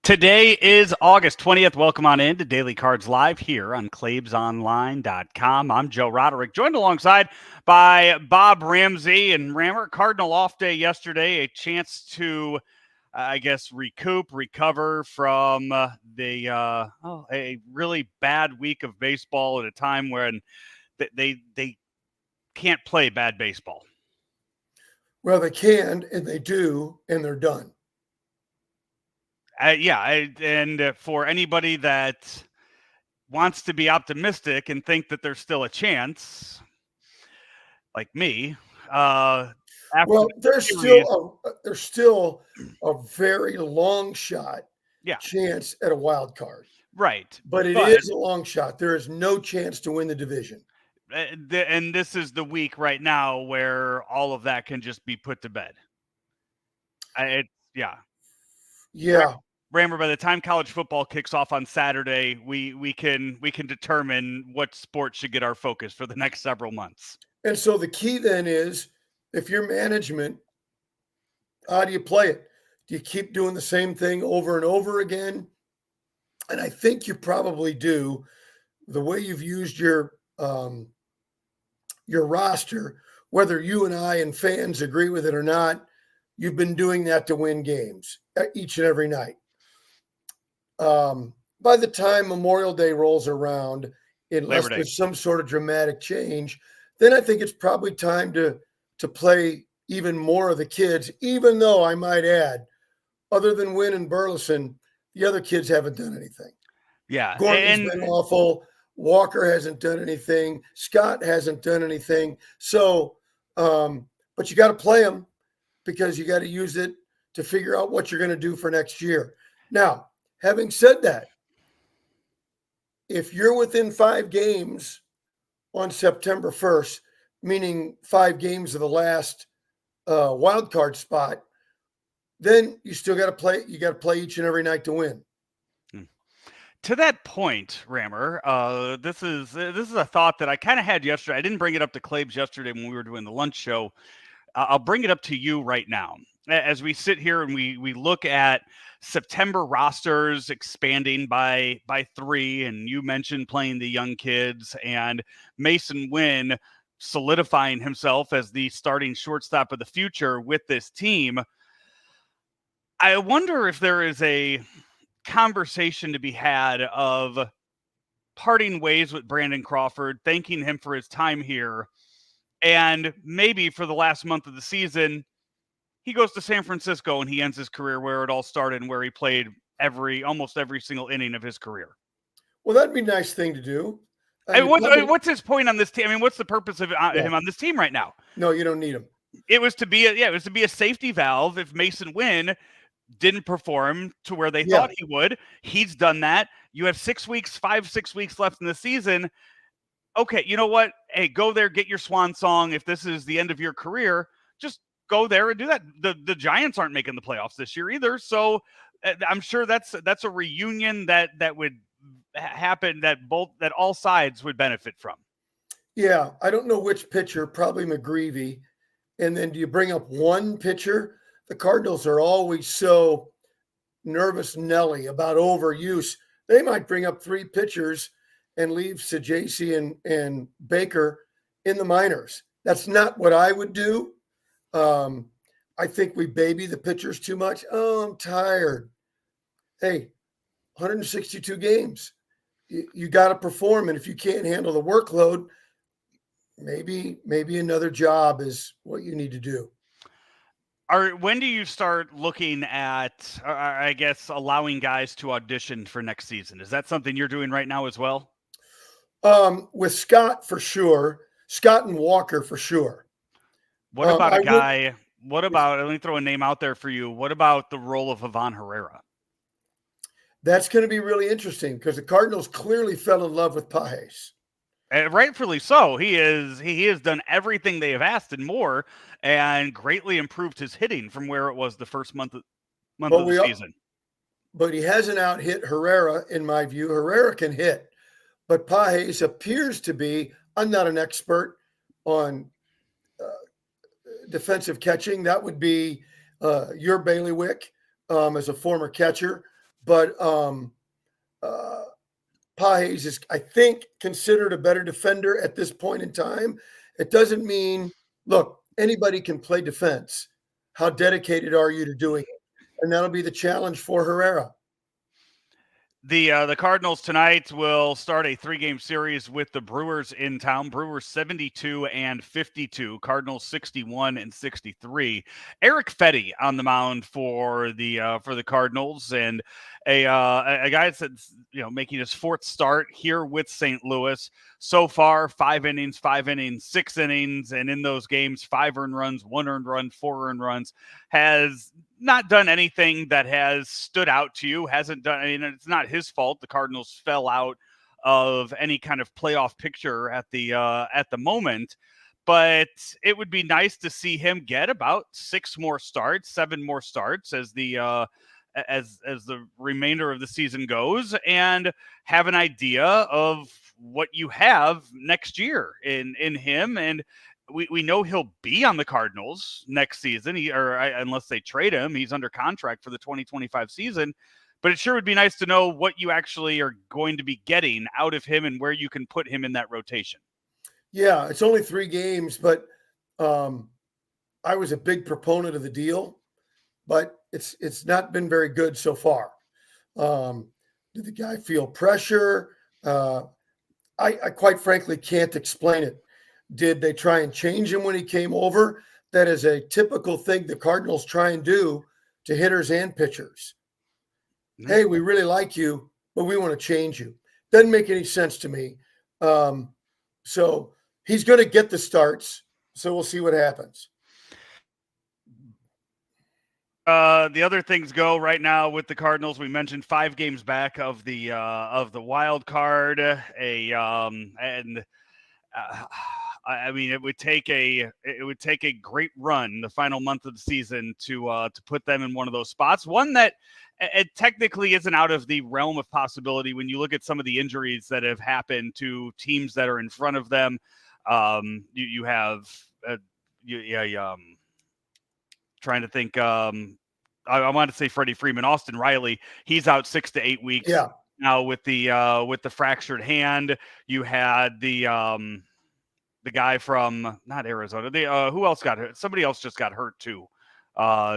Today is August 20th. Welcome on in to Daily Cards Live here on ClaibsOnline.com. I'm Joe Roderick, joined alongside by Bob Ramsey and Rammer. Cardinal off day yesterday, a chance to, recover from a really bad week of baseball at a time when they can't play bad baseball. Well, they can, and they do, and they're done. And for anybody that wants to be optimistic and think that there's still a chance, like me, there's still a very long shot chance at a wild card. Right. But it is a long shot. There is no chance to win the division. And this is the week right now where all of that can just be put to bed. Yeah. Rammer, by the time college football kicks off on Saturday, we can determine what sport should get our focus for the next several months. And so the key then is, if you're management, how do you play it? Do you keep doing the same thing over and over again? And I think you probably do. The way you've used your roster, whether you and I and fans agree with it or not, you've been doing that to win games each and every night. By the time Memorial Day rolls around, unless there's some sort of dramatic change, then I think it's probably time to play even more of the kids, even though I might add, other than Wynn and Burleson, the other kids haven't done anything. Yeah. Gordon's been awful. Walker hasn't done anything. Scott hasn't done anything. So, but you got to play them because you got to use it to figure out what you're going to do for next year. Now, having said that, if you're within 5 games on September 1st, meaning 5 games of the last wild card spot, then you still got to play. You got to play each and every night to win. To that point, Rammer, this is a thought that I kind of had yesterday. I didn't bring it up to Claibs yesterday when we were doing the lunch show. I'll bring it up to you right now. As we sit here and we look at September rosters expanding by 3, and you mentioned playing the young kids, and Mason Wynn solidifying himself as the starting shortstop of the future with this team. I wonder if there is a conversation to be had of parting ways with Brandon Crawford, thanking him for his time here, and maybe for the last month of the season, he goes to San Francisco and he ends his career where it all started and where he played almost every single inning of his career. Well, that'd be a nice thing to do. What's his point on this team? I mean, what's the purpose of him on this team right now? No, you don't need him. It was to be a safety valve if Mason Wynn didn't perform to where they thought he would. He's done that. You have 6 weeks left in the season. Okay, you know what? Hey, go there, get your swan song. If this is the end of your career, just go there and do that. The Giants aren't making the playoffs this year either, so I'm sure that's a reunion that would happen that all sides would benefit from. Yeah, I don't know which pitcher, probably McGreevy. And then do you bring up one pitcher? The Cardinals are always so nervous Nelly about overuse. They might bring up 3 pitchers and leave Sajaci and Baker in the minors. That's not what I would do. I think we baby the pitchers too much. Oh, I'm tired. Hey, 162 games. You got to perform. And if you can't handle the workload, maybe another job is what you need to do. When do you start looking at, I guess, allowing guys to audition for next season? Is that something you're doing right now as well? With Scott, for sure. Scott and Walker, for sure. What about a guy? Let me throw a name out there for you. What about the role of Ivan Herrera? That's going to be really interesting because the Cardinals clearly fell in love with Pages. Rightfully so. He has done everything they have asked and more, and greatly improved his hitting from where it was the first month of the season. But he hasn't out-hit Herrera, in my view. Herrera can hit, but Pages appears to be. I'm not an expert on defensive catching. That would be your bailiwick as a former catcher. but Pages is, I think, considered a better defender at this point in time. It doesn't mean, look, anybody can play defense. How dedicated are you to doing it? And that'll be the challenge for Herrera. The Cardinals tonight will start a 3-game series with the Brewers in town. Brewers 72-52, Cardinals 61-63. Eric Fetty on the mound for the Cardinals, and a guy that's making his 4th start here with St. Louis. So far, 5 innings, 6 innings, and in those games, 5 earned runs, 1 earned run, 4 earned runs. Has not done anything that has stood out to you. Hasn't done. I mean, it's not his fault. The Cardinals fell out of any kind of playoff picture at the moment. But it would be nice to see him get about 6 more starts, 7 more starts as the remainder of the season goes, and have an idea of what you have next year in him. And we know he'll be on the Cardinals next season, unless they trade him. He's under contract for the 2025 season. But it sure would be nice to know what you actually are going to be getting out of him and where you can put him in that rotation. Yeah, it's only 3 games, but I was a big proponent of the deal, but it's not been very good so far. Did the guy feel pressure? I quite frankly can't explain it. Did they try and change him when he came over? That is a typical thing the Cardinals try and do to hitters and pitchers. Mm-hmm. Hey, we really like you, but we want to change you. Doesn't make any sense to me. So he's going to get the starts. So we'll see what happens. The other things go right now with the Cardinals. We mentioned 5 games back of the wild card. I mean, it would take a great run the final month of the season to put them in one of those spots. One that it technically isn't out of the realm of possibility when you look at some of the injuries that have happened to teams that are in front of them. You have trying to think. I wanted to say Freddie Freeman, Austin Riley. He's out 6 to 8 weeks now with the fractured hand. You had the guy from not Arizona. Who else got hurt? Somebody else just got hurt too.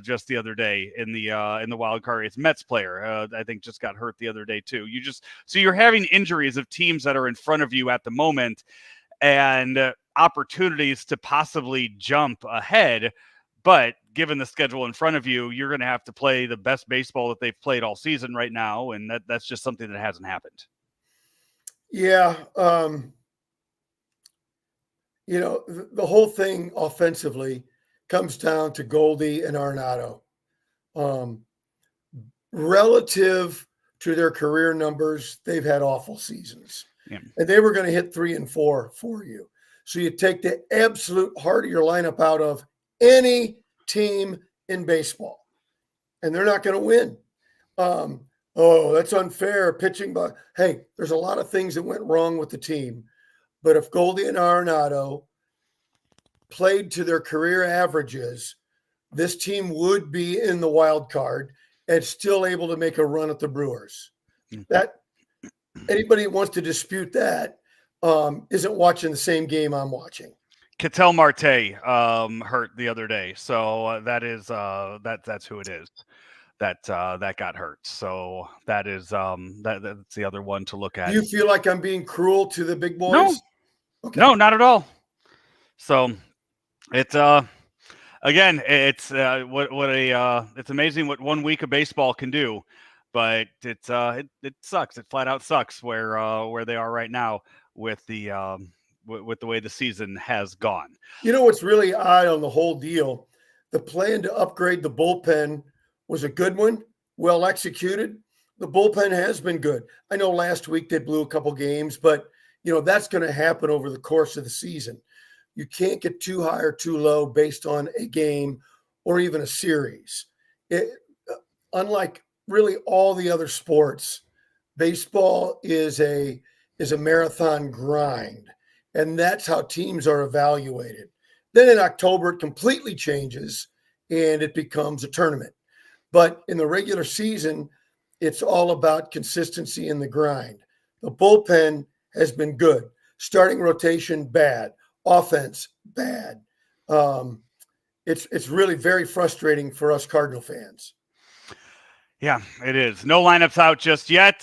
Just the other day in the wild card. It's Mets player. I think just got hurt the other day too. So you're having injuries of teams that are in front of you at the moment, and opportunities to possibly jump ahead. But given the schedule in front of you, you're going to have to play the best baseball that they've played all season right now, and that's just something that hasn't happened. Yeah. The whole thing offensively comes down to Goldie and Arenado. Relative to their career numbers, they've had awful seasons. Yeah. And they were going to hit 3 and 4 for you. So you take the absolute heart of your lineup out of any team in baseball, and they're not going to win. That's unfair pitching. But hey, there's a lot of things that went wrong with the team. But if Goldie and Arenado played to their career averages, this team would be in the wild card and still able to make a run at the Brewers. That anybody who wants to dispute that isn't watching the same game I'm watching. Ketel Marte hurt the other day, so that is that's who it is that got hurt. So that is that's the other one to look at. Do you feel like I'm being cruel to the big boys? No, okay. No, not at all. So it's again, it's it's amazing what 1 week of baseball can do, but it sucks. It flat out sucks where they are right now with the way the season has gone. You know what's really odd on the whole deal? The plan to upgrade the bullpen was a good one, well executed. The bullpen has been good. I know last week they blew a couple games, but that's going to happen over the course of the season. You can't get too high or too low based on a game or even a series. Unlike really all the other sports, baseball is a marathon grind. And that's how teams are evaluated. Then in October, it completely changes and it becomes a tournament. But in the regular season, it's all about consistency in the grind. The bullpen has been good. Starting rotation, bad. Offense, bad. It's really very frustrating for us Cardinal fans. Yeah, it is. No lineups out just yet.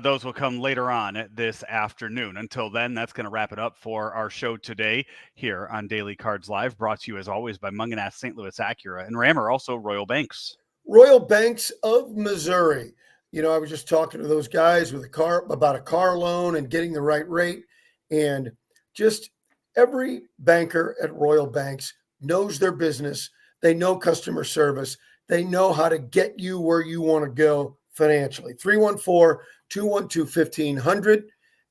Those will come later on this afternoon. Until then, that's going to wrap it up for our show today here on Daily Cards Live, brought to you as always by Munganast St. Louis Acura and Rammer, also Royal Banks. Royal Banks of Missouri. You know, I was just talking to those guys with about a car loan and getting the right rate. And just every banker at Royal Banks knows their business. They know customer service. They know how to get you where you want to go financially. 314-212-1500.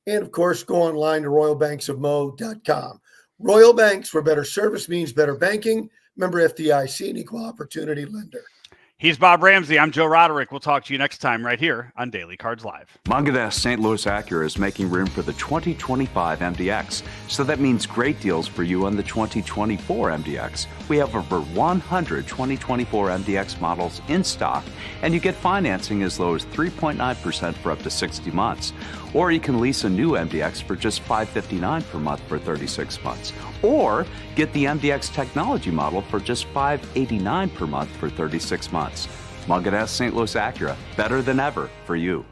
And, of course, go online to royalbanksofmo.com. Royal Banks, where better service means better banking. Member FDIC, an equal opportunity lender. He's Bob Ramsey. I'm Joe Roderick. We'll talk to you next time right here on Daily Cards Live. Munganast St. Louis Acura is making room for the 2025 MDX, so that means great deals for you on the 2024 MDX. We have over 100 2024 MDX models in stock, and you get financing as low as 3.9% for up to 60 months. Or you can lease a new MDX for just $559 per month for 36 months. Or get the MDX technology model for just $589 per month for 36 months. Munganast St. Louis Acura, better than ever for you.